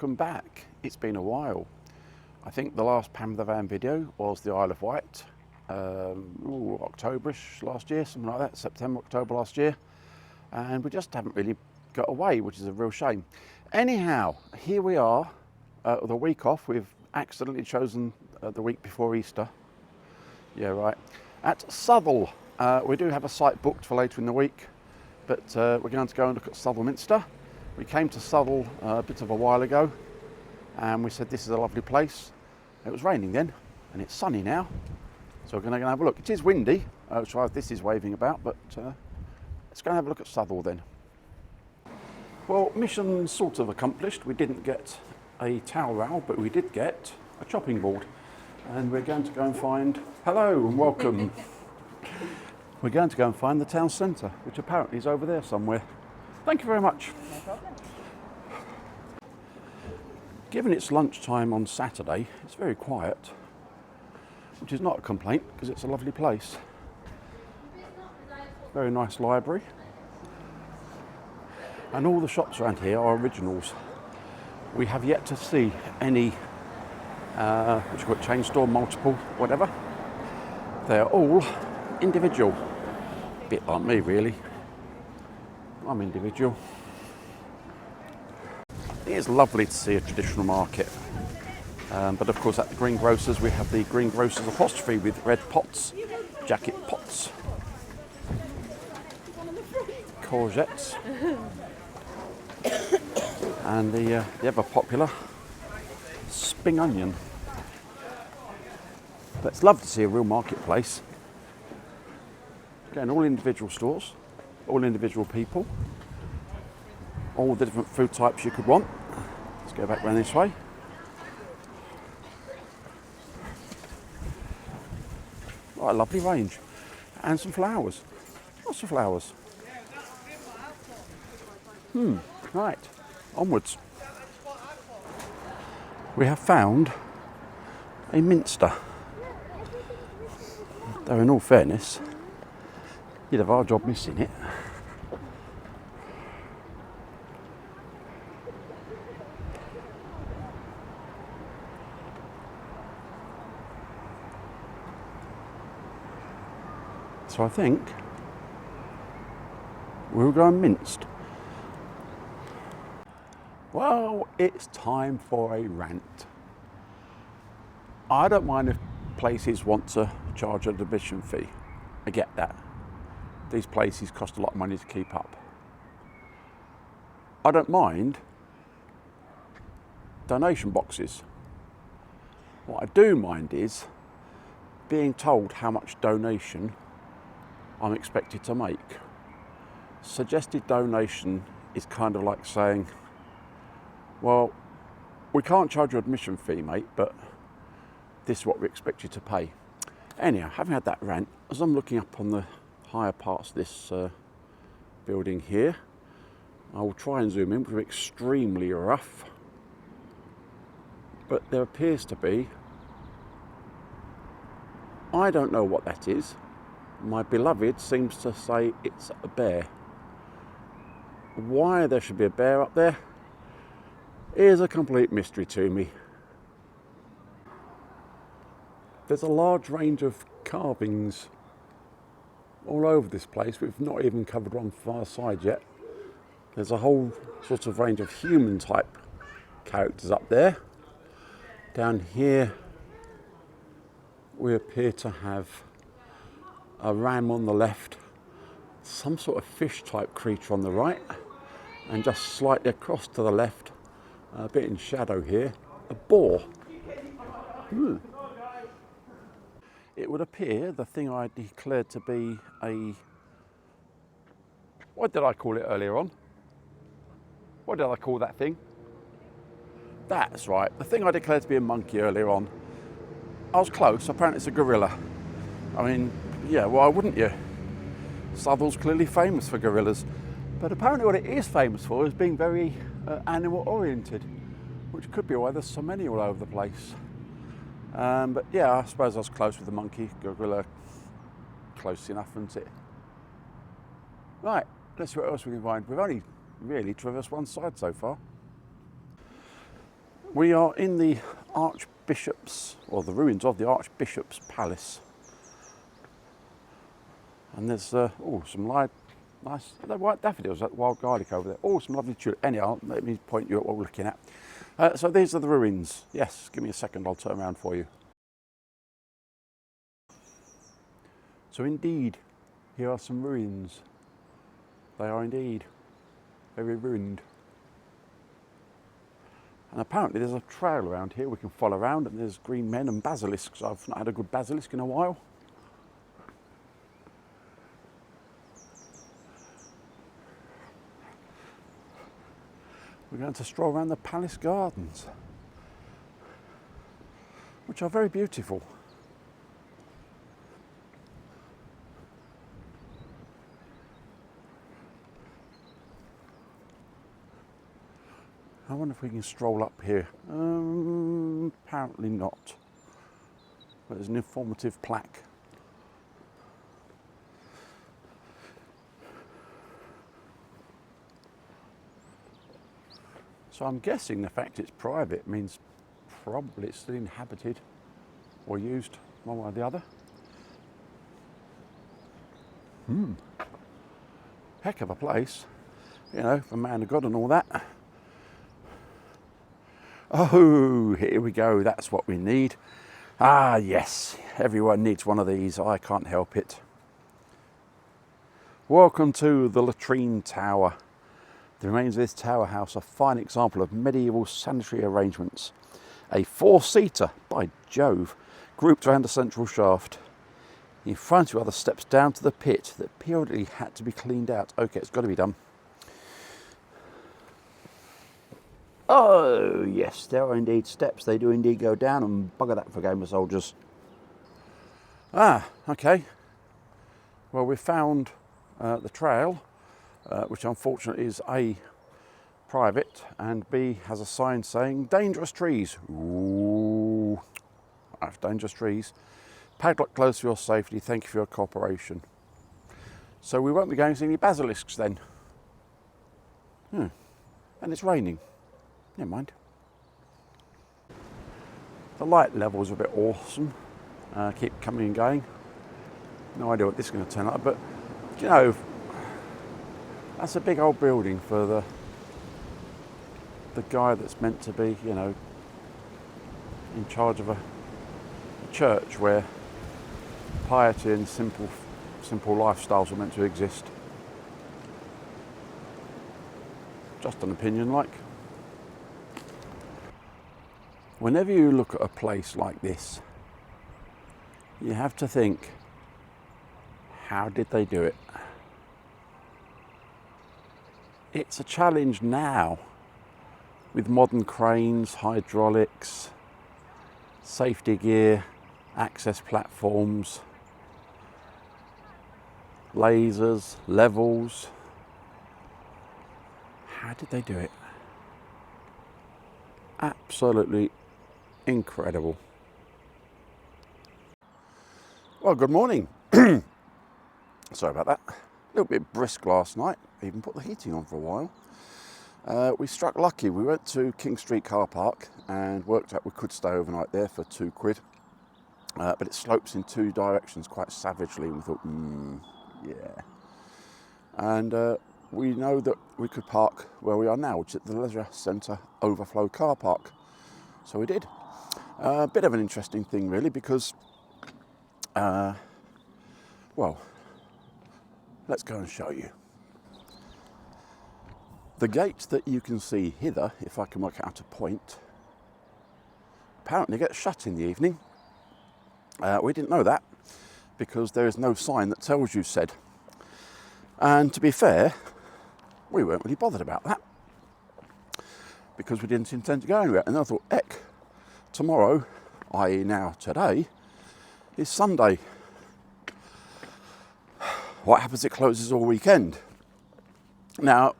welcome back. It's been a while. I think the last Pam the Van video was the Isle of Wight, October-ish last year, something like that, September, October last year. And we just haven't really got away, which is a real shame. Anyhow, here we are, the week off. We've accidentally chosen the week before Easter. Yeah, right. At Southwell. We do have a site booked for later in the week, but we're going to go and look at Southwell Minster. We came to Southwell a bit of a while ago, and we said this is a lovely place. It was raining then, and it's sunny now, so we're going to go and have a look. It is windy, as far as this is waving about, but let's go and have a look at Southwell then. Well, mission sort of accomplished. We didn't get a towel rail, but we did get a chopping board, and we're going to go and find, hello and welcome. We're going to go and find the town centre, which apparently is over there somewhere. Thank you very much. No problem. Given it's lunchtime on Saturday, it's very quiet, which is not a complaint because it's a lovely place. Very nice library. And all the shops around here are originals. We have yet to see any, what you call it, chain store, multiple, whatever. They're all individual. A bit like me, really. I'm individual. It is lovely to see a traditional market, but of course at the greengrocers we have the greengrocers apostrophe with red pots, jacket pots, courgettes, and the ever popular spring onion. But it's lovely to see a real marketplace. Again, all individual stores, all individual people. All the different food types you could want. Let's go back round this way. What a lovely range. And some flowers. Lots of flowers. Right, onwards. We have found a minster. Though in all fairness, you'd have our job missing it. So I think we'll go and minced. Well, it's time for a rant. I don't mind if places want to charge an admission fee. I get that. These places cost a lot of money to keep up. I don't mind donation boxes. What I do mind is being told how much donation I'm expected to make. Suggested donation is kind of like saying, well, we can't charge you admission fee, mate, but this is what we expect you to pay. Anyhow, having had that rant, as I'm looking up on the higher parts of this building here, I will try and zoom in, because it's extremely rough, but there appears to be, I don't know what that is. My beloved seems to say it's a bear. Why there should be a bear up there is a complete mystery to me. There's a large range of carvings all over this place. We've not even covered one far side yet. There's a whole sort of range of human type characters up there. Down here we appear to have a ram on the left, some sort of fish type creature on the right, and just slightly across to the left, a bit in shadow here, a boar. It would appear the thing I declared to be a, what did I call it earlier on? What did I call that thing? That's right, the thing I declared to be a monkey earlier on. I was close, apparently it's a gorilla. I mean, yeah, why wouldn't you? Southwell's clearly famous for gorillas, but apparently what it is famous for is being very animal oriented, which could be why there's so many all over the place. But yeah, I suppose I was close with the monkey, gorilla, close enough, isn't it? Right, let's see what else we can find. We've only really traversed one side so far. We are in the Archbishop's, or the ruins of the Archbishop's Palace. And there's some nice white daffodils, that wild garlic over there. Oh, some lovely tulip. Anyhow, let me point you at what we're looking at. So these are the ruins. Yes, give me a second, I'll turn around for you. So indeed, here are some ruins. They are indeed very ruined. And apparently there's a trail around here we can follow around, and there's green men and basilisks. I've not had a good basilisk in a while. We're going to stroll around the palace gardens, which are very beautiful. I wonder if we can stroll up here. Apparently not. But there's an informative plaque. So I'm guessing the fact it's private means probably it's still inhabited or used one way or the other. Heck of a place, you know, for man of God and all that. Oh, here we go, that's what we need. Ah, yes, everyone needs one of these, I can't help it. Welcome to the latrine tower. The remains of this tower house are a fine example of medieval sanitary arrangements. A four-seater, by Jove, grouped around a central shaft. In front of other steps down to the pit that periodically had to be cleaned out. Okay, it's got to be done. Oh, yes, there are indeed steps. They do indeed go down, and bugger that for a game of soldiers. Ah, okay. Well, we found the trail, which unfortunately is A, private, and B, has a sign saying dangerous trees. Ooh, that's dangerous trees. Padlock closed for your safety. Thank you for your cooperation. So we won't be going to see any basilisks then. And it's raining. Never mind. The light levels are a bit awesome. Keep coming and going. No idea what this is going to turn up, but you know, that's a big old building for the guy that's meant to be, you know, in charge of a church where piety and simple lifestyles are meant to exist. Just an opinion, like. Whenever you look at a place like this, you have to think, how did they do it? It's a challenge now with modern cranes, hydraulics, safety gear, access platforms, lasers, levels. How did they do it? Absolutely incredible. Well, good morning. Sorry about that. A little bit brisk last night. Even put the heating on for a while. We struck lucky. We went to King Street car park and worked out we could stay overnight there for £2. But it slopes in two directions quite savagely, and we thought, yeah. And we know that we could park where we are now, which is at the Leisure Centre Overflow car park. So we did. A bit of an interesting thing, really, because, well, let's go and show you. The gate that you can see hither, if I can work out a point, apparently gets shut in the evening. We didn't know that because there is no sign that tells you said. And to be fair, we weren't really bothered about that because we didn't intend to go anywhere. And I thought, heck, tomorrow, i.e. now today, is Sunday. What happens if it closes all weekend? Now,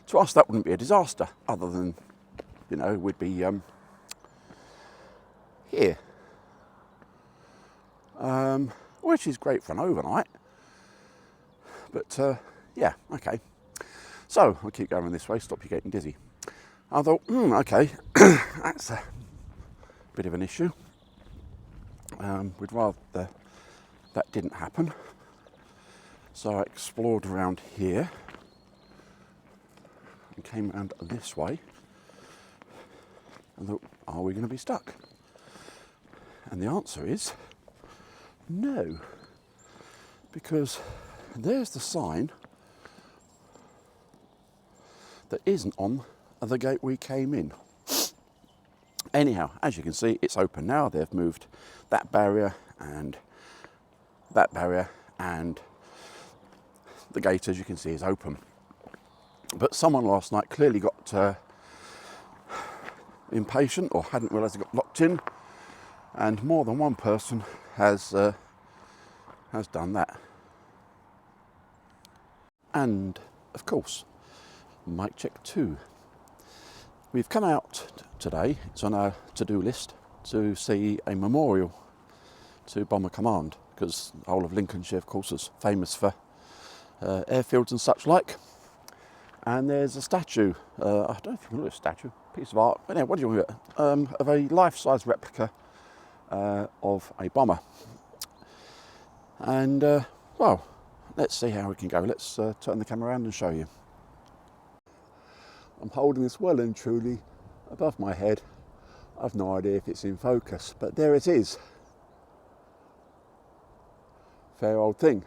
to us that wouldn't be a disaster, other than, you know, we'd be here. Which is great for an overnight. But yeah, okay. So, I'll keep going this way, stop you getting dizzy. I thought, okay, that's a bit of an issue. We'd rather that didn't happen. So I explored around here and came around this way and thought, are we going to be stuck? And the answer is no, because there's the sign that isn't on the gate we came in. Anyhow, as you can see, it's open now. They've moved that barrier and the gate, as you can see, is open. But someone last night clearly got impatient or hadn't realised it got locked in, and more than one person has done that. And of course, mic check 2. We've come out today, it's on our to-do list, to see a memorial to Bomber Command, because the whole of Lincolnshire, of course, is famous for airfields and such like. And there's a statue, I don't know if you can call it a statue, piece of art, but anyway, what do you call it? Of a life-size replica of a bomber. And, well, let's see how we can go. Let's turn the camera around and show you. I'm holding this well and truly above my head. I've no idea if it's in focus, but there it is. Fair old thing.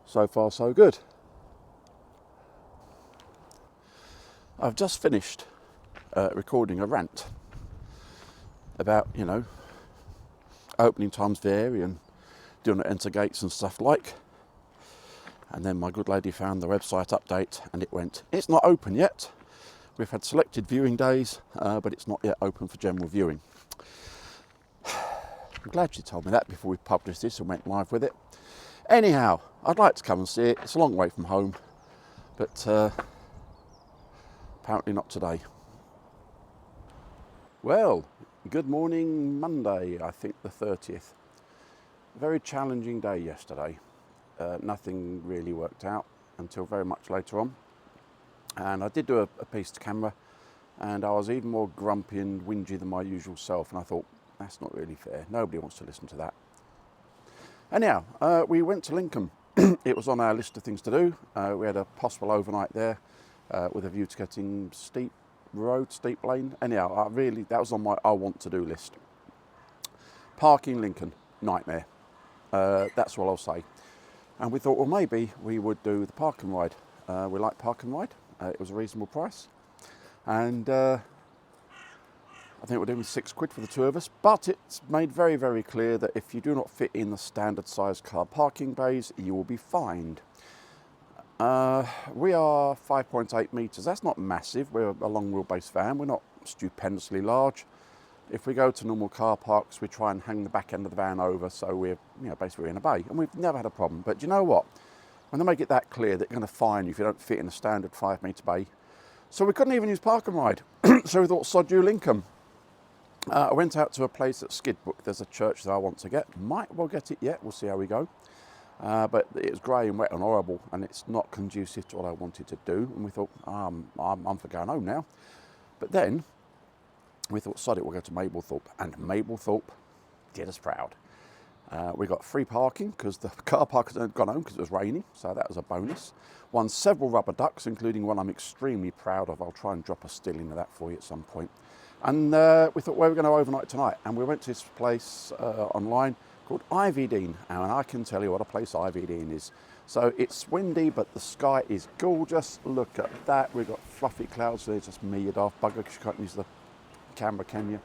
So far, so good. I've just finished recording a rant about, opening times vary and doing it enter gates and stuff like. And then my good lady found the website update and it went, it's not open yet. We've had selected viewing days, but it's not yet open for general viewing. I'm glad she told me that before we published this and went live with it. Anyhow, I'd like to come and see it. It's a long way from home, but apparently not today. Well, good morning Monday, I think the 30th. A very challenging day yesterday. Nothing really worked out until very much later on. And I did do a piece to camera, and I was even more grumpy and whingy than my usual self, and I thought, that's not really fair. Nobody wants to listen to that. Anyhow, we went to Lincoln. It was on our list of things to do. We had a possible overnight there with a view to getting steep lane. Anyhow, that was on my I want to do list. Parking Lincoln, nightmare. That's all I'll say. And we thought, well, maybe we would do the park and ride. We like park and ride. It was a reasonable price. And I think we're doing £6 for the two of us. But it's made very, very clear that if you do not fit in the standard size car parking bays, you will be fined. We are 5.8 metres. That's not massive. We're a long wheelbase van. We're not stupendously large. If we go to normal car parks, we try and hang the back end of the van over, so we're basically in a bay, and we've never had a problem. But you know what? When they make it that clear, they're going to fine you if you don't fit in a standard 5-metre bay. So we couldn't even use park and ride. So we thought, sod you, Lincoln. I went out to a place at Skidbrook. There's a church that I want to get. Might well get it yet. We'll see how we go. But it was grey and wet and horrible, and it's not conducive to what I wanted to do. And we thought, I'm for going home now. But then we thought, sod it, we'll go to Mablethorpe. And Mablethorpe did us proud. We got free parking because the car park had gone home because it was raining, so that was a bonus. Won several rubber ducks, including one I'm extremely proud of. I'll try and drop a still into that for you at some point. And we thought, where are we going to overnight tonight? And we went to this place online called Ivy Dean, and I can tell you what a place Ivy Dean is. So it's windy, but the sky is gorgeous. Look at that. We've got fluffy clouds. There's just me, you daft bugger, because you can't use the camera, can you?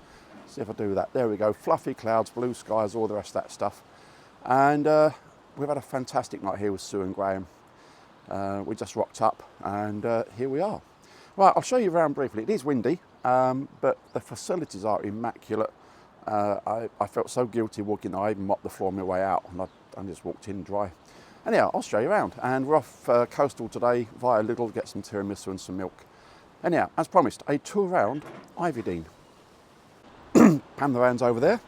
See if I do that. There we go. Fluffy clouds, blue skies, all the rest of that stuff. And we've had a fantastic night here with Sue and Graham. We just rocked up, and here we are. Right, I'll show you around briefly. It is windy, but the facilities are immaculate. I felt so guilty walking. I even mopped the floor on my way out, and I just walked in dry. Anyhow, I'll show you around. And we're off coastal today via Lidl, get some tiramisu and some milk. Anyhow, as promised, a tour around Ivy Dean. Pan the vans over there.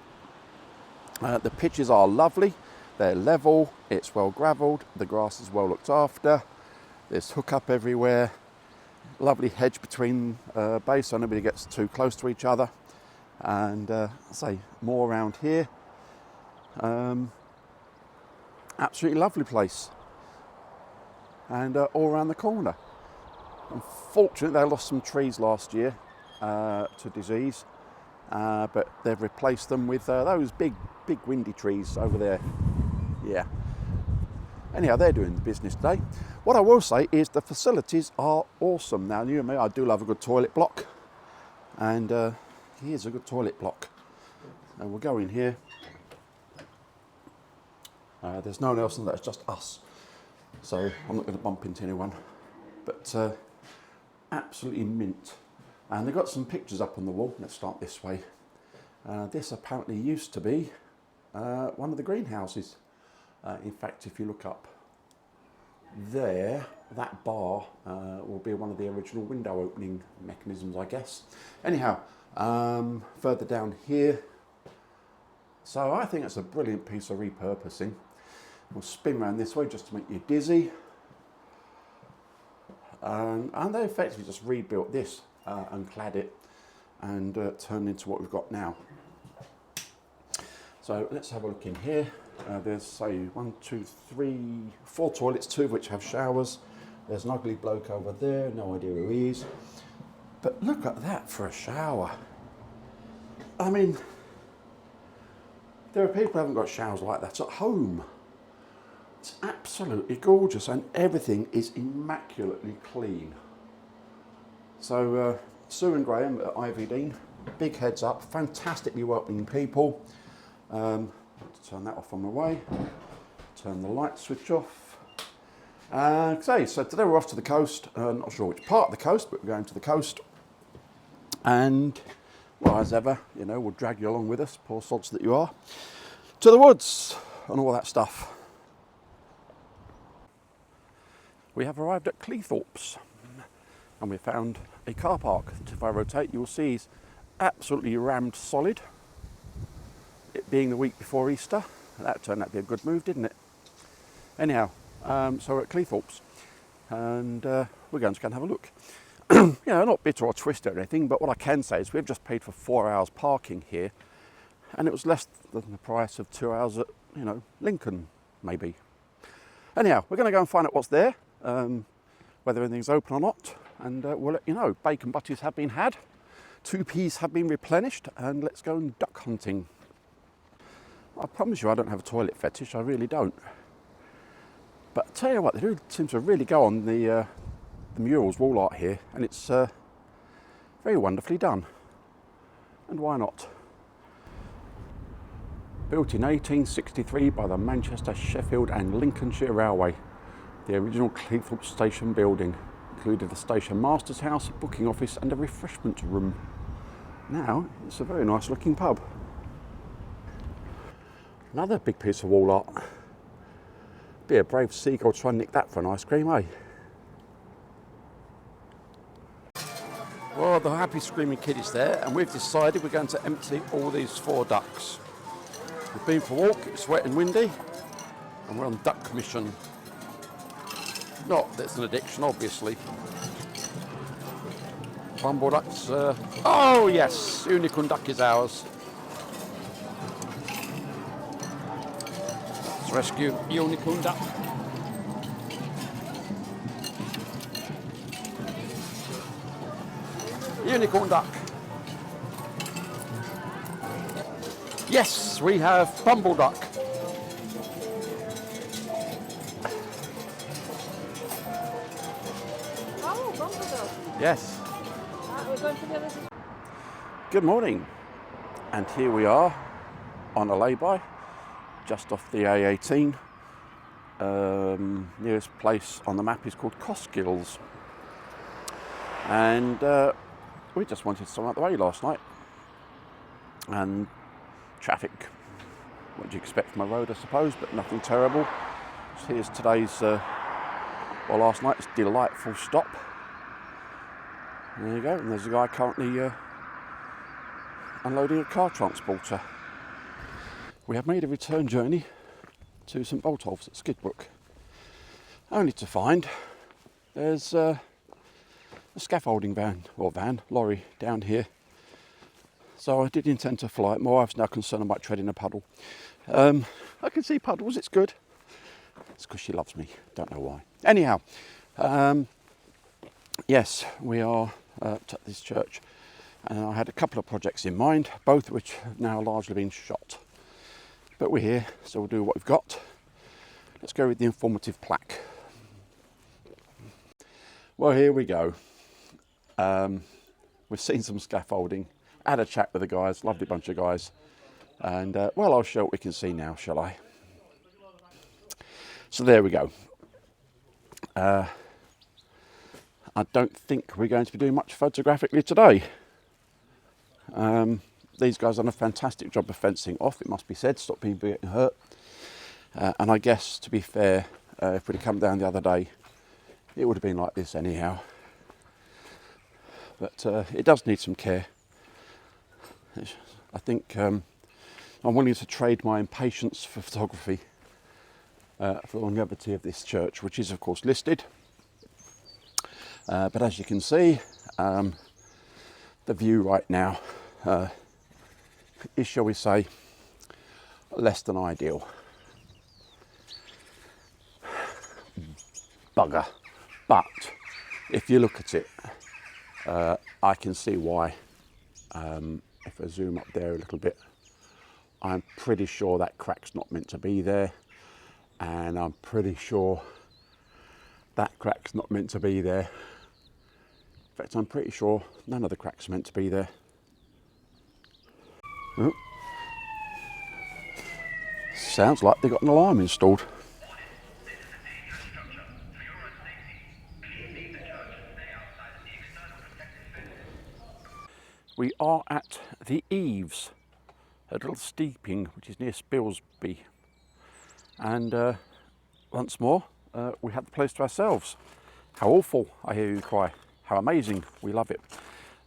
The pitches are lovely. They're level. It's well gravelled. The grass is well looked after. There's hookup everywhere. lovely hedge between bays so nobody gets too close to each other. And say more around here. Absolutely lovely place. And all around the corner. Unfortunately, they lost some trees last year to disease, but they've replaced them with those big windy trees over there. Yeah. Anyhow, they're doing the business today. What I will say is the facilities are awesome. Now, you and me, I do love a good toilet block, and here's a good toilet block. And we'll go in here. There's no one else in there, it's just us. So I'm not going to bump into anyone. But absolutely mint. And they've got some pictures up on the wall. Let's start this way. This apparently used to be one of the greenhouses. In fact, if you look up there, that bar will be one of the original window opening mechanisms, I guess. Anyhow, further down here. So I think it's a brilliant piece of repurposing. We'll spin around this way just to make you dizzy. And they effectively just rebuilt this and clad it and turned into what we've got now. So let's have a look in here. There's, say, 1, 2, 3, 4 toilets, 2 of which have showers. There's an ugly bloke over there, no idea who he is. But look at that for a shower. I mean, there are people who haven't got showers like that at home. It's absolutely gorgeous and everything is immaculately clean. So Sue and Graham at Ivy Dean, big heads up, fantastically welcoming people. Turn that off on my way, turn the light switch off. So today we're off to the coast, not sure which part of the coast, but we're going to the coast. And, well, as ever, you know, we'll drag you along with us, poor sods that you are, to the woods and all that stuff. We have arrived at Cleethorpes and we found a car park that, if I rotate, you'll see is absolutely rammed solid. It being the week before Easter, that turned out to be a good move, didn't it? Anyhow, so we're at Cleethorpes and we're going to go and have a look. You know, not bitter or twisted or anything, but what I can say is we've just paid for 4 hours parking here and it was less than the price of 2 hours at, you know, Lincoln, maybe. Anyhow, we're going to go and find out what's there, whether anything's open or not, and we'll let you know. Bacon butties have been had, 2Ps have been replenished, and let's go and duck hunting. I promise you I don't have a toilet fetish, I really don't. But I tell you what, they do seem to really go on the murals wall art here, and it's very wonderfully done. And why not? Built in 1863 by the Manchester, Sheffield and Lincolnshire Railway. The original Cleethorpes station building included the station master's house, booking office and a refreshment room. Now it's a very nice looking pub. Another big piece of wall art. Be a brave seagull to try and nick that for an ice cream, eh? Well, the happy screaming kid is there and we've decided we're going to empty all these 4 ducks. We've been for a walk, it's wet and windy, and we're on duck commission. Not that it's an addiction, obviously. Bumble ducks, oh yes, unicorn duck is ours. Let's rescue unicorn duck. Unicorn duck. Yes, we have bumble duck. Oh, bumble duck. Yes. We're going to the other side. Good morning. And here we are on a lay-by, just off the A18. Nearest place on the map is called Coskills. And we just wanted some out the way last night. And traffic, what do you expect from a road, I suppose, but nothing terrible. So here's today's, last night's delightful stop. There you go, and there's a guy currently unloading a car transporter. We have made a return journey to St Botolph's at Skidbrook, only to find there's a scaffolding lorry down here. So I did intend to fly it. My wife's now concerned I might tread in a puddle. I can see puddles, it's good. It's because she loves me, don't know why. Anyhow, yes, we are at this church, and I had a couple of projects in mind, both of which have now largely been shot. But we're here, so we'll do what we've got. Let's go with the informative plaque. Well, here we go. We've seen some scaffolding, had a chat with the guys, lovely bunch of guys, and well, I'll show what we can see now, shall I? So there we go. I don't think we're going to be doing much photographically today. These guys have done a fantastic job of fencing off, it must be said, stop people getting hurt. And I guess, to be fair, if we'd have come down the other day, it would have been like this anyhow. But it does need some care. I think I'm willing to trade my impatience for photography for the longevity of this church, which is of course listed. But as you can see, the view right now is, shall we say, less than ideal. Bugger. But if you look at it, I can see why. If I zoom up there a little bit, I'm pretty sure that crack's not meant to be there, and I'm pretty sure that crack's not meant to be there. In fact, I'm pretty sure none of the cracks are meant to be there. Oh. Sounds like they've got an alarm installed. We are at the Eaves, a little steeping which is near Spilsby, and once more we had the place to ourselves. How awful, I hear you cry. How amazing, we love it.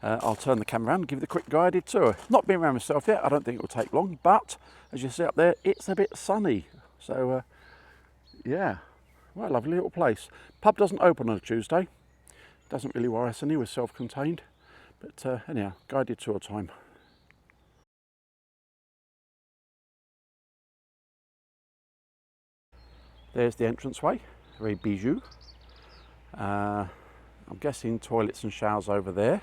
I'll turn the camera around and give you the quick guided tour. Not been around myself yet, I don't think it will take long, but as you see up there, it's a bit sunny. So yeah, what a lovely little place. Pub doesn't open on a Tuesday. Doesn't really worry us any, we're self-contained. But anyhow, guided tour time. There's the entranceway, very bijou. I'm guessing toilets and showers over there.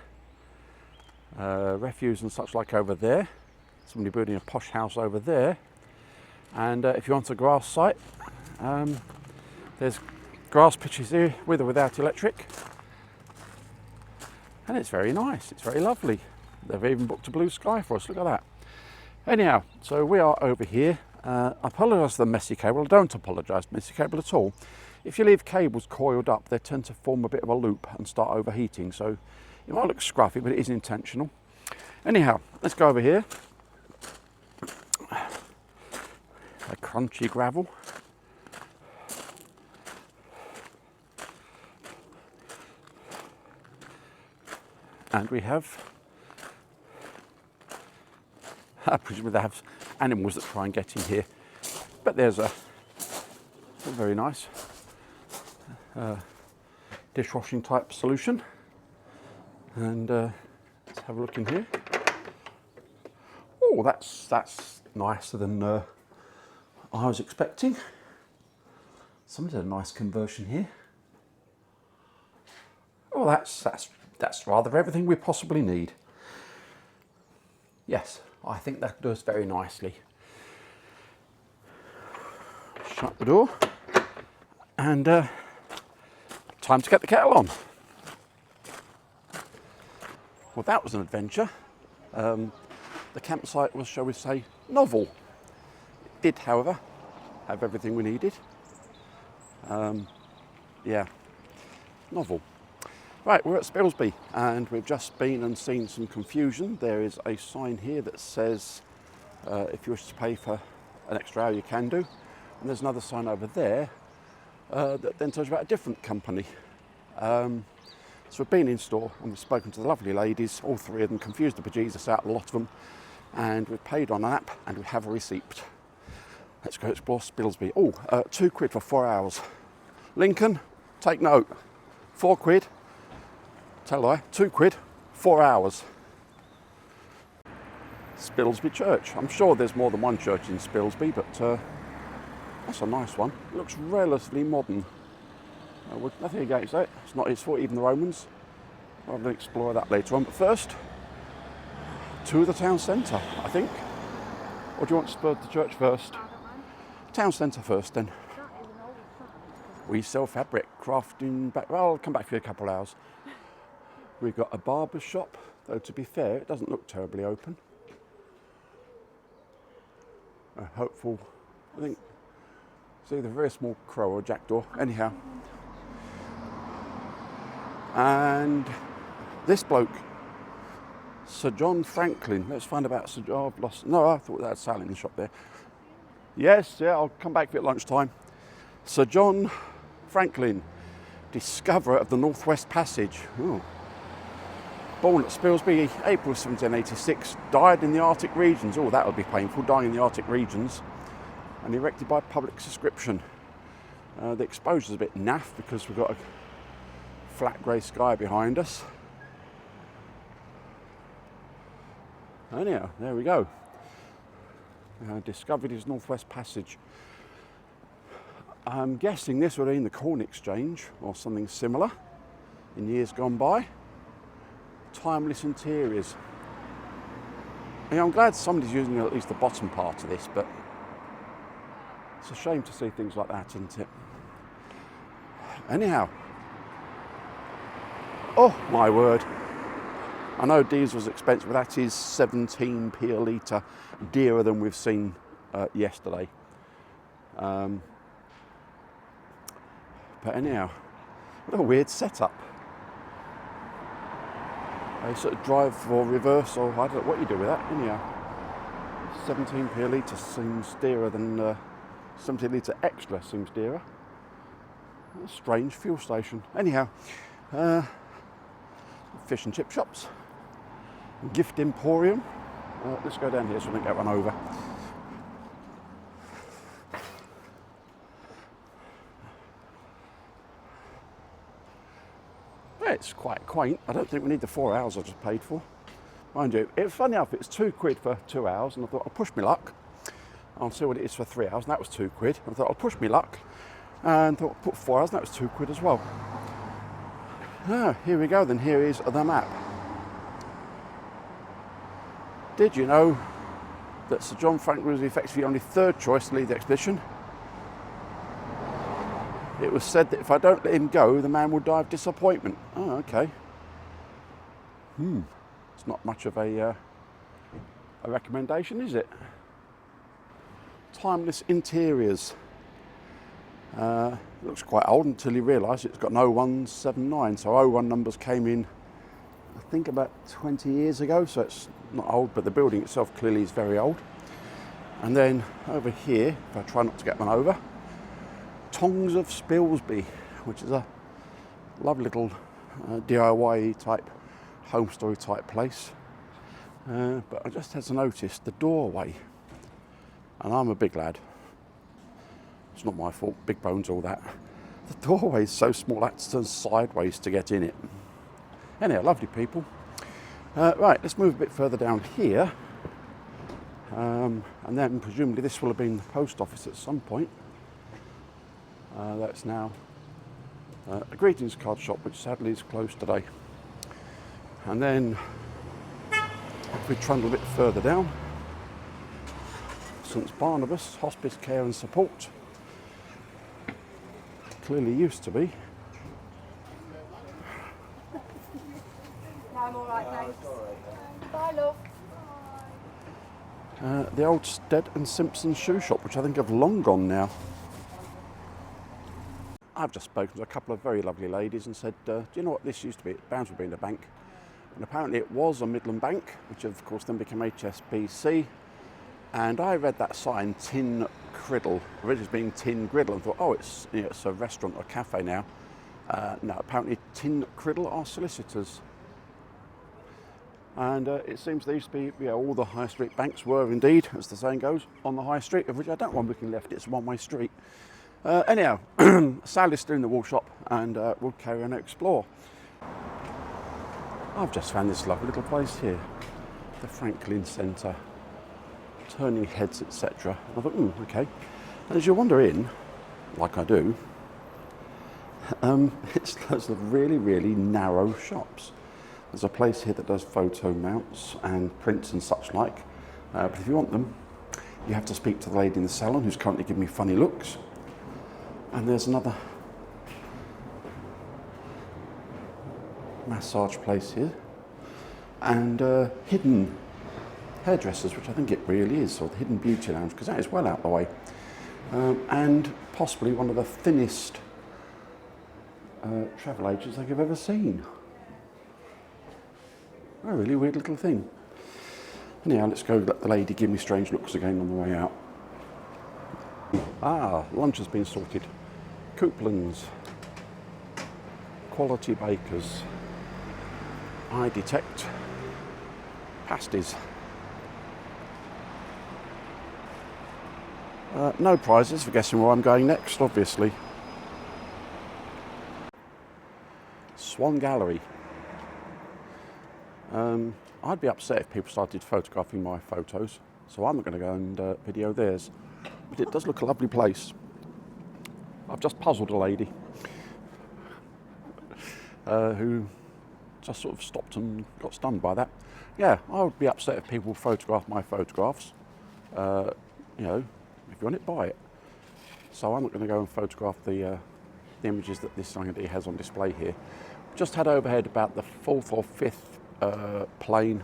Refuse and such like over there. Somebody building a posh house over there. And if you want a grass site, there's grass pitches here with or without electric. And it's very nice, it's very lovely. They've even booked a blue sky for us, look at that. Anyhow, so we are over here. I apologise for the messy cable. I don't apologise for the messy cable at all. If you leave cables coiled up, they tend to form a bit of a loop and start overheating. So it might look scruffy, but it is intentional. Anyhow, let's go over here. A crunchy gravel. And we have, I presume they have animals that try and get in here. But there's a very nice dishwashing type solution. And let's have a look in here. Oh, that's nicer than I was expecting. Somebody did a nice conversion here. Oh, that's rather everything we possibly need. Yes, I think that does very nicely. Shut the door, and time to get the kettle on. Well, that was an adventure. The campsite was, shall we say, novel. It did, however, have everything we needed. Yeah, novel. Right, we're at Spilsby, and we've just been and seen some confusion. There is a sign here that says if you wish to pay for an extra hour, you can do. And there's another sign over there that then tells you about a different company. So we've been in store and we've spoken to the lovely ladies, all three of them, confused the bejesus out of a lot of them, and we've paid on an app and we have a receipt. Let's go explore Spilsby. Oh, £2 for 4 hours. Lincoln, take note, £4 Tell a lie, £2, 4 hours. Spilsby Church. I'm sure there's more than one church in Spilsby, but that's a nice one. It looks relatively modern. Nothing against that. It's not its fault, even the Romans. I'll explore that later on. But first, to the town centre, I think. Or do you want to explore the church first? Town centre first, then. We sell fabric, crafting. Well, I'll come back for you a couple of hours. We've got a barber shop, though to be fair, it doesn't look terribly open. A hopeful, I think, it's either a very small crow or jackdaw. Anyhow. And this bloke, Sir John Franklin. Let's find about Sir John. I've lost. No, I thought that had Sally in the shop there. Yes, yeah, I'll come back for it at lunchtime. Sir John Franklin, discoverer of the Northwest Passage. Ooh. Born at Spilsby, April 1786, died in the Arctic regions. Oh, that would be painful, dying in the Arctic regions. And erected by public subscription. The exposure's a bit naff because we've got a flat grey sky behind us. Anyhow, there we go. Discovered his Northwest Passage. I'm guessing this would have been the Corn Exchange or something similar in years gone by. Timeless interiors. Yeah, I'm glad somebody's using at least the bottom part of this, but it's a shame to see things like that, isn't it? Anyhow. Oh my word. I know diesel's expensive, but that is 17p a litre, dearer than we've seen yesterday. But anyhow, what a weird setup. They sort of drive or reverse, or I don't know what you do with that. Anyhow, 17p a litre seems dearer than 17 litre extra seems dearer. A strange fuel station. Anyhow, fish and chip shops, gift emporium. Let's go down here so we don't get run over. It's quite quaint. I don't think we need the 4 hours I just paid for. Mind you, it's funny enough, it's £2 for 2 hours, and I thought I'll push my luck. I'll see what it is for 3 hours, and that was £2. I thought I'll push my luck, and thought I'll put 4 hours, and that was £2 as well. Here we go then, here is the map. Did you know that Sir John Franklin was effectively only third choice to lead the expedition? It was said that if I don't let him go, the man will die of disappointment. Oh, okay. It's not much of a recommendation, is it? Timeless interiors. Looks quite old until you realise it's got an 0179. So 01 numbers came in, I think, about 20 years ago. So it's not old, but the building itself clearly is very old. And then over here, if I try not to get one over, Tongs of Spilsby, which is a lovely little DIY type, home story type place. But I just had to notice the doorway, and I'm a big lad. It's not my fault, big bones, all that. The doorway is so small, I had to turn sideways to get in it. Anyhow, lovely people. Right, let's move a bit further down here. And then presumably this will have been the post office at some point. That's now a greetings card shop, which sadly is closed today. And then if we trundle a bit further down, St Barnabas Hospice Care and Support. Clearly used to be. No, I'm all right, thanks. Bye, love. The old Stead and Simpson shoe shop, which I think have long gone now. I've just spoken to a couple of very lovely ladies and said, do you know what this used to be? It bound to be in a bank. And apparently it was a Midland bank, which of course then became HSBC. And I read that sign, Tin Criddle, originally being Tin Griddle, and thought, oh, it's a restaurant or cafe now. No, apparently Tin Criddle are solicitors. And it seems they used to be, all the high street banks were indeed, as the saying goes, on the high street, of which I don't want looking left, it's a one-way street. Anyhow, Sally's still in the wool shop, and we'll carry on and explore. I've just found this lovely little place here, the Franklin Centre, turning heads, etc. I thought, okay. And as you wander in, like I do, it's loads of really, really narrow shops. There's a place here that does photo mounts and prints and such like, but if you want them, you have to speak to the lady in the salon who's currently giving me funny looks. And there's another massage place here, and hidden hairdressers, which I think it really is, or the hidden beauty lounge, because that is well out the way, and possibly one of the thinnest travel agents I've ever seen. A really weird little thing. Anyhow, let's go let the lady give me strange looks again on the way out. Ah, lunch has been sorted. Couplands, Quality Bakers, I detect pasties. No prizes for guessing where I'm going next, obviously. Swan Gallery. I'd be upset if people started photographing my photos, so I'm not going to go and video theirs. But it does look a lovely place. I've just puzzled a lady who just sort of stopped and got stunned by that. Yeah, I would be upset if people photograph my photographs. You know, if you want it, buy it. So I'm not going to go and photograph the images that this lady has on display here. Just had overhead about the 4th or 5th plane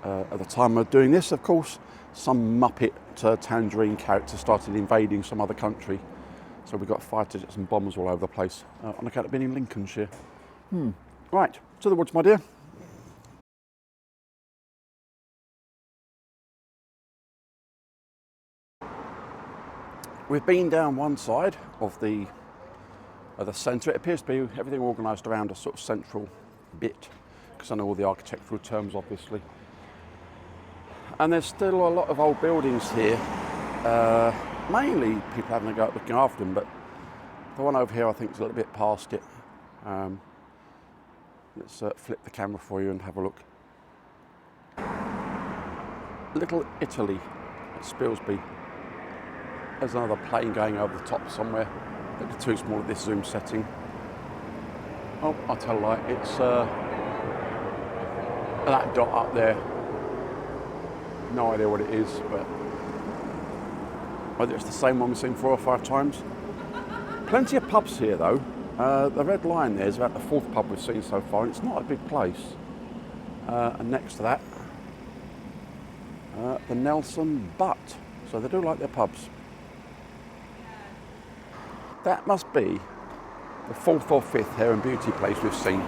at the time of doing this. Of course, some Muppet Tangerine character started invading some other country. So we got fighter jets and bombers all over the place on account of being in Lincolnshire. Right, to the woods, my dear. We've been down one side of the centre. It appears to be everything organised around a sort of central bit, because I know all the architectural terms, obviously. And there's still a lot of old buildings here. Mainly people having a go at looking after them, but the one over here I think is a little bit past it. Let's flip the camera for you and have a look. Little Italy at Spilsby. There's another plane going over the top somewhere. It'd be too small at this zoom setting. Oh, I'll tell a lie, it's that dot up there. No idea what it is, but whether it's the same one we've seen 4 or 5 times. Plenty of pubs here though. The Red Lion there is about the 4th pub we've seen so far, and it's not a big place. And next to that, the Nelson Butt. So they do like their pubs. That must be the 4th or 5th hair and beauty place we've seen.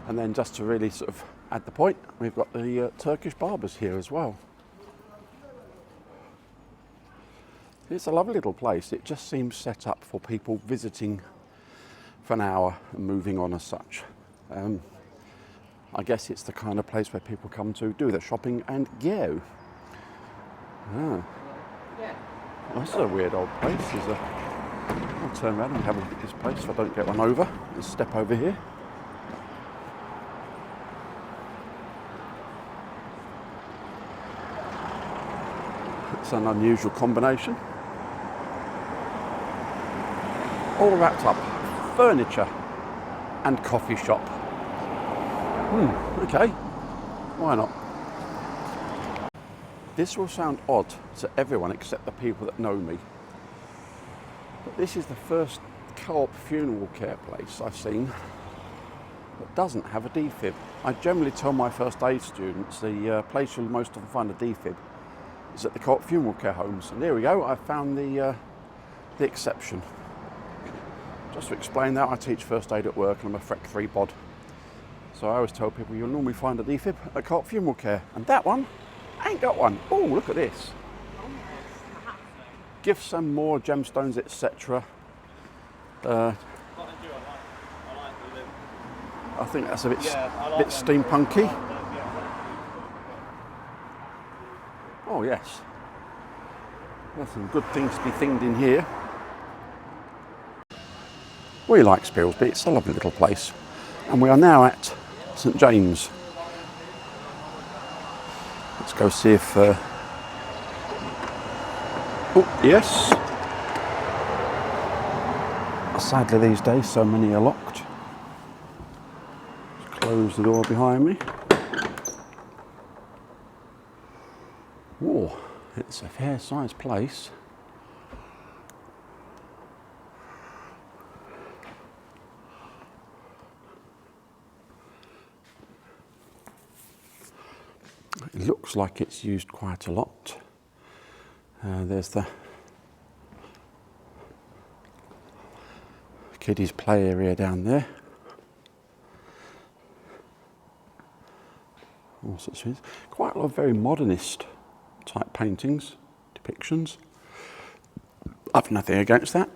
And then just to really sort of add the point, we've got the Turkish barbers here as well. It's a lovely little place. It just seems set up for people visiting for an hour and moving on as such. I guess it's the kind of place where people come to do their shopping and go. Ah. Well, this is a weird old place. I'll turn around and have a look at this place if I don't get one over. Let's step over here. It's an unusual combination. All wrapped up. Furniture and coffee shop. Okay. Why not? This will sound odd to everyone except the people that know me, but this is the first co-op funeral care place I've seen that doesn't have a defib. I generally tell my first aid students the place you'll most often find a defib is at the co-op funeral care homes, and there we go, I found the exception. Just to explain that, I teach first aid at work and I'm a FREC 3 bod, so I always tell people you'll normally find a defib at co-op funeral care, and that one ain't got one. Oh, look at this. Gifts and more, gemstones, etc. I think that's a bit steampunky. Oh yes. There's some good things to be thinged in here. We like Spilsby, it's a lovely little place. And we are now at St James. Let's go see if... oh, yes. Sadly these days so many are locked. Let's close the door behind me. Oh, it's a fair sized place. It looks like it's used quite a lot. There's the kiddies play area down there. All sorts of things. Quite a lot of very modernist type paintings, depictions. I've nothing against that.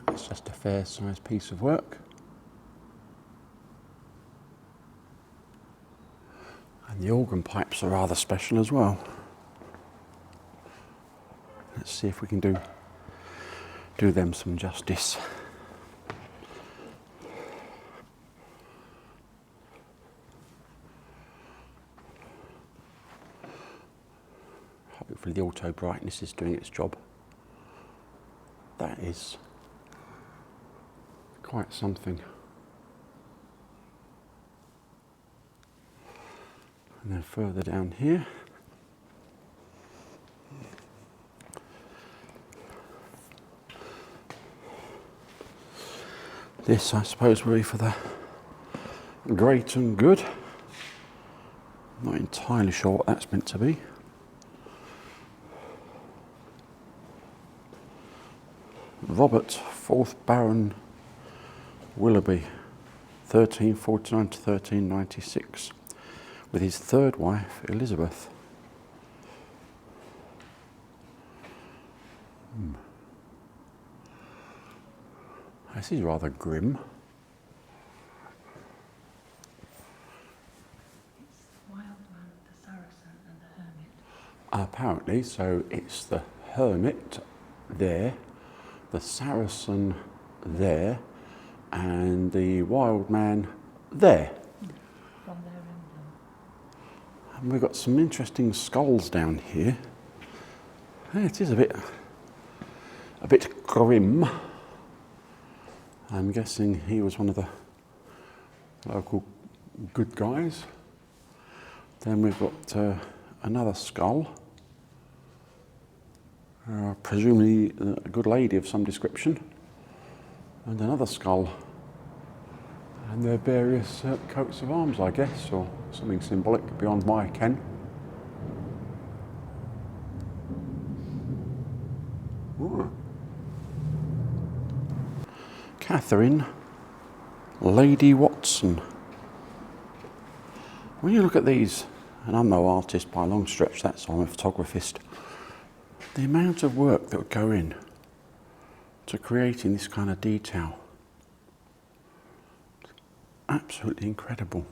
It's just a fair sized piece of work. And the organ pipes are rather special as well. Let's see if we can do them some justice. Hopefully the auto brightness is doing its job. That is quite something. And then further down here, this I suppose will be for the great and good. Not entirely sure what that's meant to be. Robert, 4th Baron Willoughby, 1349 to 1396, with his third wife, Elizabeth. This is rather grim. It's Wildman, the Saracen and the Hermit. Apparently, so it's the Hermit there, the Saracen there, and the Wild Man there. From their emblem. And we've got some interesting skulls down here. It is a bit grim. I'm guessing he was one of the local good guys. Then we've got another skull, presumably a good lady of some description, and another skull. And they're various coats of arms, I guess, or something symbolic beyond my ken. Ooh. Catherine, Lady Watson. When you look at these, and I'm no artist by a long stretch, that's I'm a photographist, the amount of work that would go in to creating this kind of detail, absolutely incredible.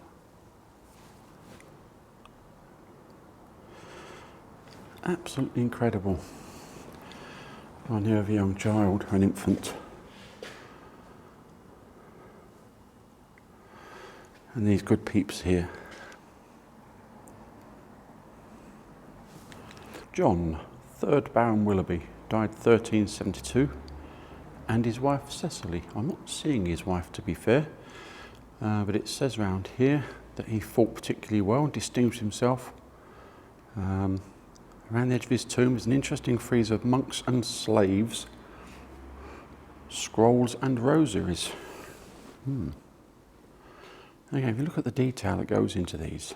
Absolutely incredible. One here of a young child, an infant. And these good peeps here. John, 3rd Baron Willoughby, died 1372, and his wife Cecily. I'm not seeing his wife, to be fair, but it says round here that he fought particularly well, distinguished himself. Around the edge of his tomb is an interesting frieze of monks and slaves, scrolls and rosaries. Okay, if you look at the detail that goes into these,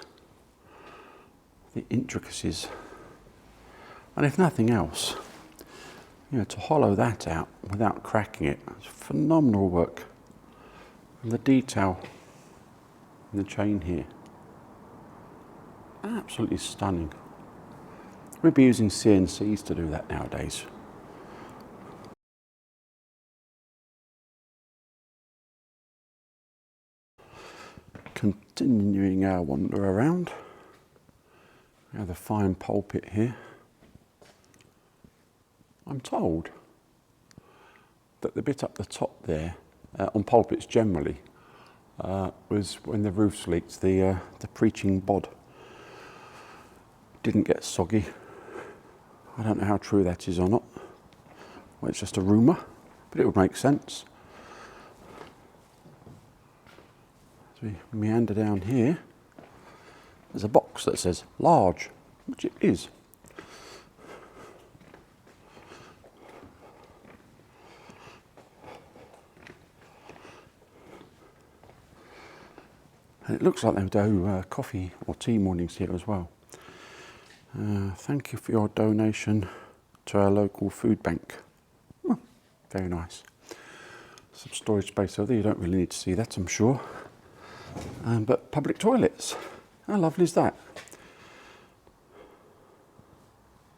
the intricacies, and if nothing else, you know, to hollow that out without cracking it, it's phenomenal work. And the detail in the chain here, absolutely stunning. We'd be using CNCs to do that nowadays. Continuing our wander around, we have the fine pulpit here. I'm told that the bit up the top there, on pulpits generally, was when the roofs leaked, the preaching bod didn't get soggy. I don't know how true that is or not. Well, it's just a rumour, but it would make sense. As we meander down here, there's a box that says large, which it is. And it looks like they do coffee or tea mornings here as well. Thank you for your donation to our local food bank. Oh, very nice. Some storage space over there, you don't really need to see that, I'm sure. But public toilets, how lovely is that?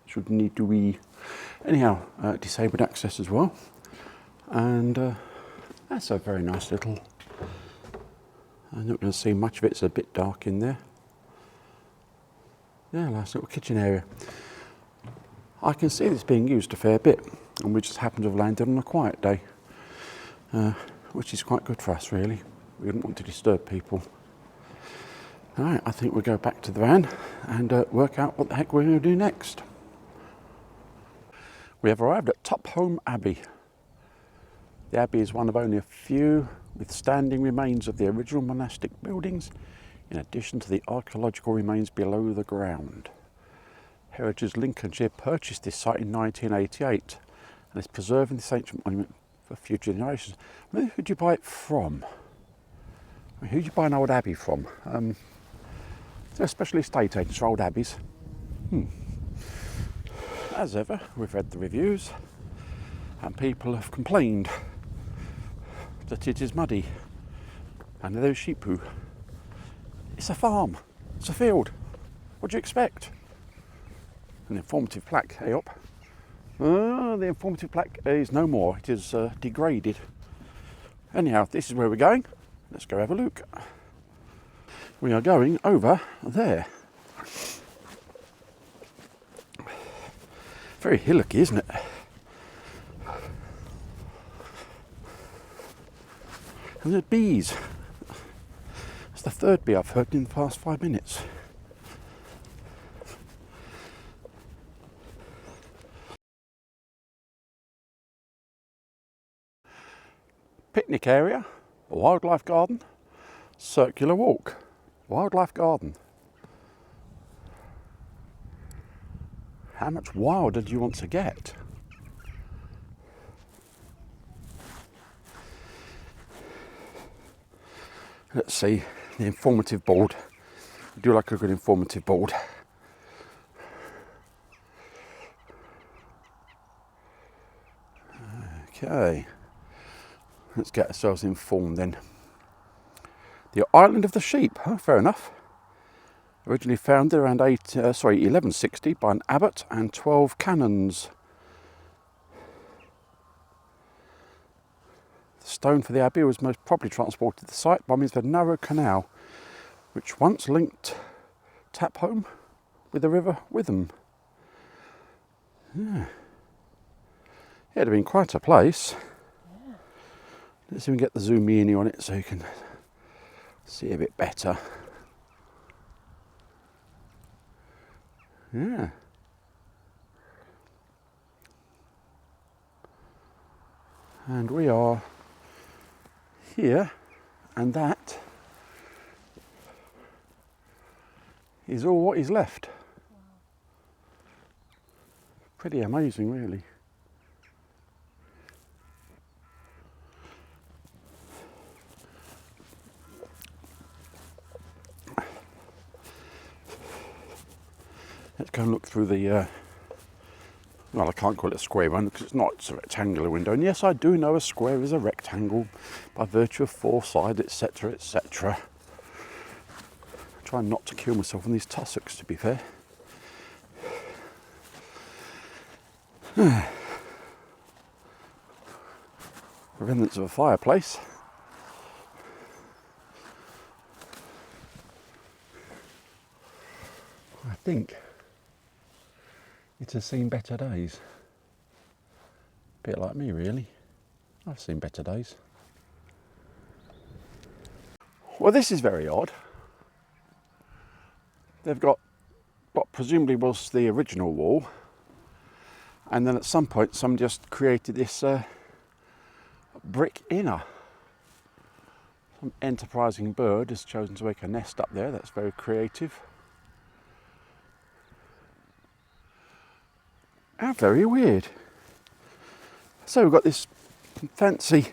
Should need to be, anyhow, disabled access as well. And that's a very nice little, I'm not going to see much of it, it's a bit dark in there. Yeah, nice little kitchen area. I can see this being used a fair bit, and we just happen to have landed on a quiet day, which is quite good for us really. We wouldn't want to disturb people. Alright, I think we'll go back to the van and work out what the heck we're going to do next. We have arrived at Topham Abbey. The abbey is one of only a few withstanding remains of the original monastic buildings, in addition to the archaeological remains below the ground. Heritage Lincolnshire purchased this site in 1988 and is preserving this ancient monument for future generations. Who did you buy it from? I mean, who did you buy an old abbey from? They're especially estate agents for old abbeys. As ever, we've read the reviews and people have complained that it is muddy and there's sheep poo. It's a farm, it's a field. What do you expect? An informative plaque, hey up. The informative plaque is no more, it is degraded. Anyhow, this is where we're going. Let's go have a look. We are going over there. Very hillocky, isn't it? And there's bees. It's the third bee I've heard in the past 5 minutes. Picnic area, a wildlife garden, circular walk, wildlife garden. How much wilder do you want to get? Let's see, the informative board. I do like a good informative board. Okay, let's get ourselves informed then. The Island of the Sheep, fair enough. Originally founded around 1160 by an abbot and 12 canons. The stone for the abbey was most probably transported to the site by means of a narrow canal, which once linked Topham with the river Witham. Yeah. It'd have been quite a place. Yeah. Let's even get the zoom in on it so you can see a bit better. Yeah. And we are here, and that is all what is left. Wow. Pretty amazing, really. Let's go and look through the, well, I can't call it a square one because it's not, it's a rectangular window. And yes, I do know a square is a rectangle by virtue of 4 sides, etc., etc. Trying not to kill myself on these tussocks, to be fair. Remnants of a fireplace. I think it has seen better days. A bit like me, really. I've seen better days. Well, this is very odd. They've got what presumably was the original wall, and then at some point someone just created this brick inner. Some enterprising bird has chosen to make a nest up there. That's very creative. How very weird. So we've got this fancy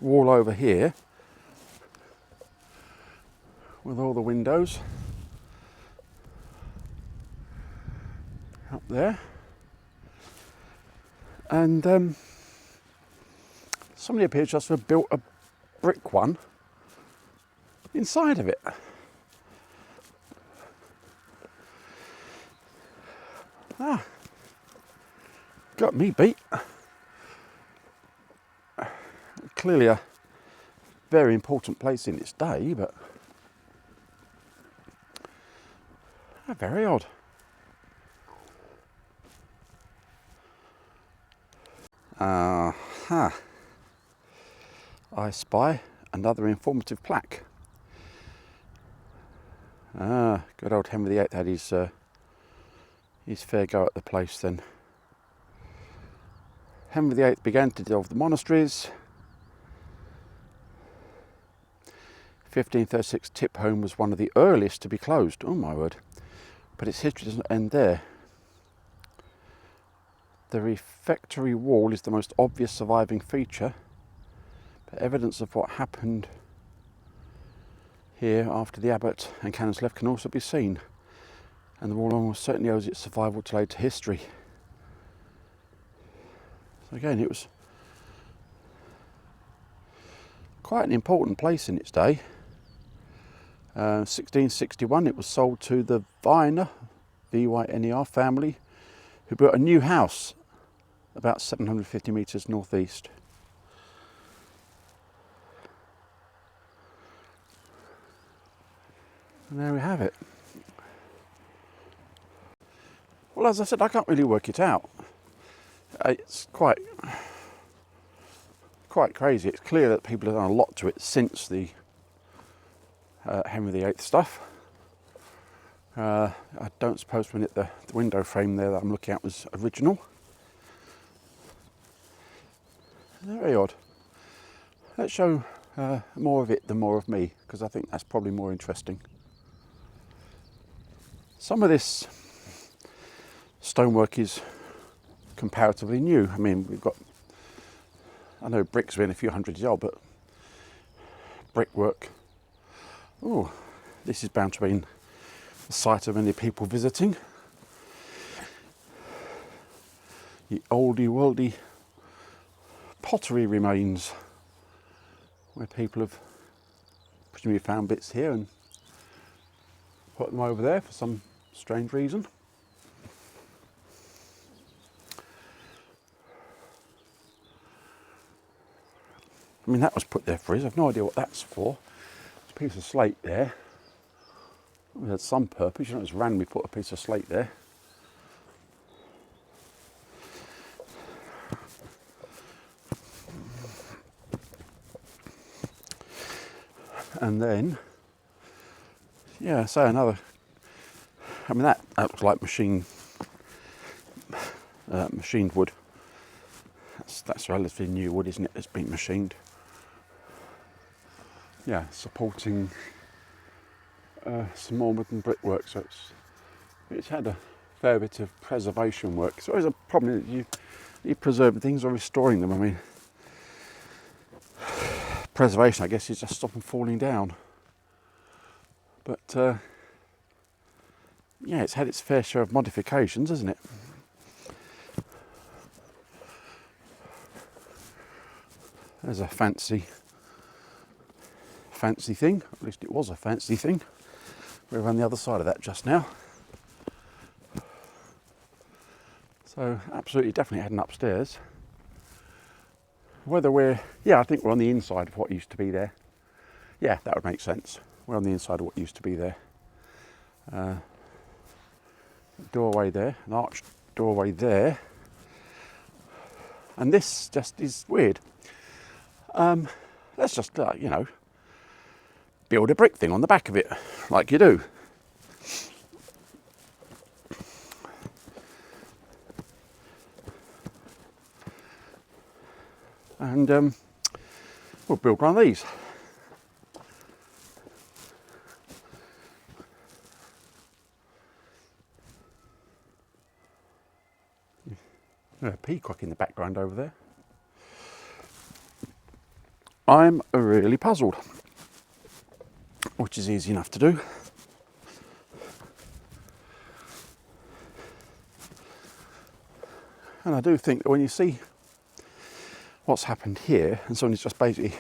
wall over here with all the windows up there, and somebody appears just to have built a brick one inside of it. Got me beat. Clearly a very important place in its day, but very odd. I spy another informative plaque. Good old Henry VIII had his fair go at the place then. Henry VIII began to dissolve the monasteries. 1536 Tiphome was one of the earliest to be closed. Oh my word. But its history doesn't end there. The refectory wall is the most obvious surviving feature, but evidence of what happened here after the abbot and canons left can also be seen, and the wall almost certainly owes its survival to later history. So again, it was quite an important place in its day. 1661 it was sold to the Vyner, V-Y-N-E-R family, who built a new house about 750 metres northeast. And there we have it. Well, as I said, I can't really work it out. It's quite crazy. It's clear that people have done a lot to it since the Henry VIII stuff. I don't suppose when the window frame there that I'm looking at was original. Very odd. Let's show more of it than more of me, because I think that's probably more interesting. Some of this stonework is comparatively new. I mean, we've got, I know brick's been a few hundred years old, but brickwork. Oh, this is bound to be the site of many people visiting. The oldie worldy pottery remains, where people have presumably found bits here and put them over there for some strange reason. I mean, that was put there for us. I've no idea what that's for. It's a piece of slate there. It had some purpose. You don't just randomly put a piece of slate there. And then, yeah, so another. I mean, that looks like machined wood. That's relatively new wood, isn't it? It's been machined. Yeah, supporting some more wooden brickwork. So it's had a fair bit of preservation work. So there's a problem that you preserving things or restoring them. I mean, preservation, I guess, is just stop them falling down. But yeah, it's had its fair share of modifications, hasn't it? There's a fancy thing. At least it was a fancy thing. We're on the other side of that just now. So absolutely, definitely heading upstairs. Whether we're, yeah, I think we're on the inside of what used to be there. Yeah, that would make sense. We're on the inside of what used to be there. Doorway there, an arched doorway there. And this just is weird. Let's just, you know, build a brick thing on the back of it, like you do. And we'll build one of these. A peacock in the background over there. I'm really puzzled, which is easy enough to do. And I do think that when you see what's happened here, and someone's just basically,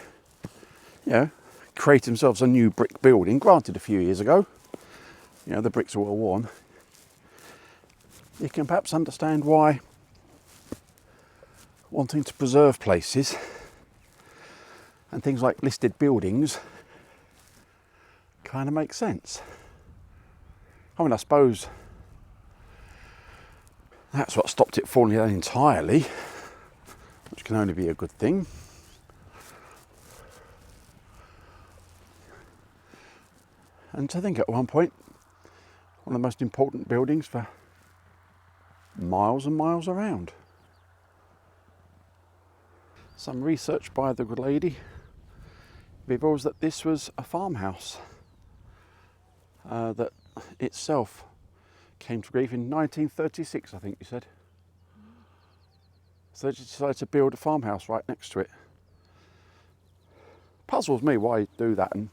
you know, created themselves a new brick building, granted a few years ago, you know, the bricks are well worn, you can perhaps understand why wanting to preserve places and things like listed buildings kind of makes sense. I mean, I suppose that's what stopped it falling down entirely, which can only be a good thing. And to think at one point, one of the most important buildings for miles and miles around. Some research by the good lady reveals that this was a farmhouse that itself came to grief in 1936, I think you said. So they decided to build a farmhouse right next to it. Puzzles me why you do that, and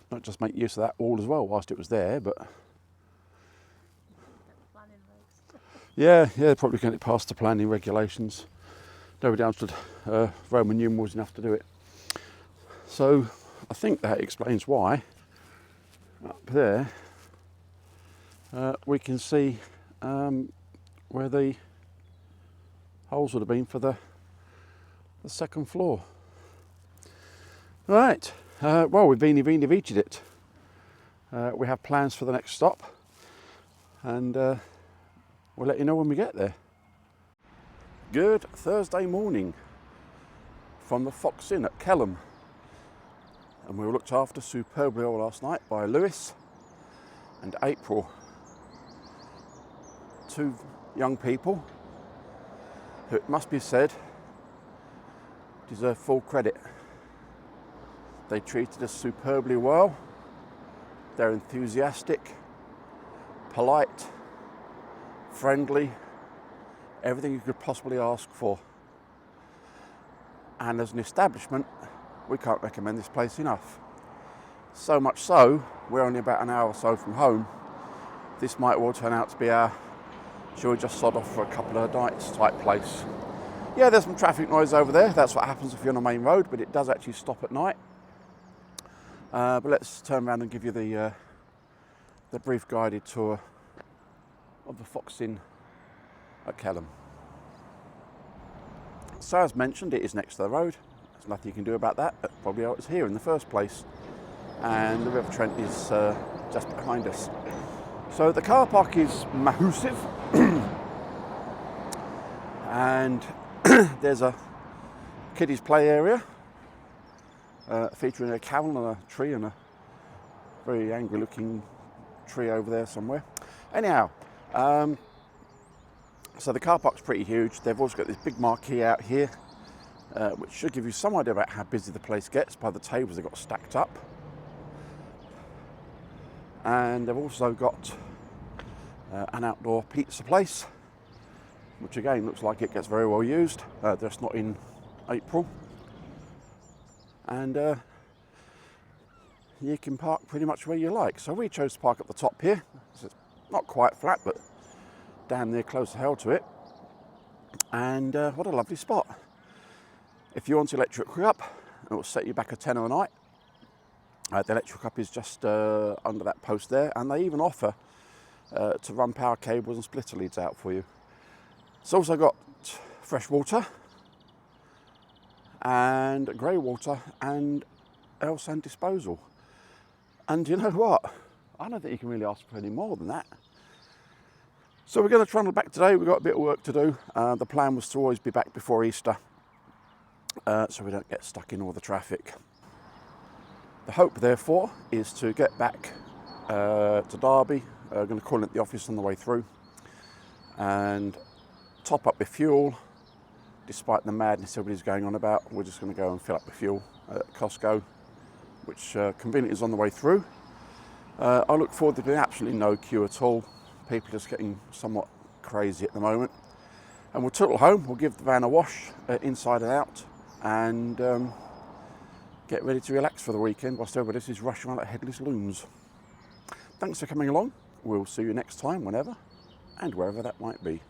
not just make use of that wall as well whilst it was there, but yeah, probably getting it past the planning regulations. Nobody understood Roman numerals enough to do it. So I think that explains why up there we can see where the holes would have been for the second floor. Right, well, we've been Vini'd it. We have plans for the next stop, and we'll let you know when we get there. Good Thursday morning from the Fox Inn at Kelham, and we were looked after superbly all last night by Lewis and April, two young people who, it must be said, deserve full credit. They treated us superbly well. They're enthusiastic, polite, friendly, everything you could possibly ask for. And as an establishment, we can't recommend this place enough. So much so, we're only about an hour or so from home. This might well turn out to be our, shall we just sod off for a couple of nights type place. Yeah, there's some traffic noise over there. That's what happens if you're on a main road, but it does actually stop at night. But let's turn around and give you the brief guided tour of the Fox Inn at Kelham. So as mentioned, it is next to the road. There's nothing you can do about that. That's probably how it's here in the first place. And the River Trent is just behind us. So the car park is massive. And there's a kiddies play area featuring a cow and a tree and a very angry looking tree over there somewhere. Anyhow, so the car park's pretty huge. They've also got this big marquee out here, which should give you some idea about how busy the place gets by the tables they've got stacked up. And they've also got an outdoor pizza place, which again looks like it gets very well used. Just not in April. And you can park pretty much where you like. So we chose to park at the top here. It's not quite flat, but damn near close to hell to it. And what a lovely spot. If you want to electric hookup, it will set you back a tenner a night. The electric hookup is just under that post there, and they even offer to run power cables and splitter leads out for you. It's also got fresh water and grey water and air sand disposal. And you know what? I don't think you can really ask for any more than that. So we're going to trundle back today. We've got a bit of work to do. The plan was to always be back before Easter, so we don't get stuck in all the traffic. The hope, therefore, is to get back to Derby. We're going to call at the office on the way through and top up with fuel. Despite the madness everybody's going on about, we're just going to go and fill up with fuel at Costco, which conveniently is on the way through. I look forward to doing absolutely no queue at all. People are just getting somewhat crazy at the moment. And we'll tootle home, we'll give the van a wash inside and out, and get ready to relax for the weekend whilst everybody else is rushing around like headless loons. Thanks for coming along. We'll see you next time, whenever and wherever that might be.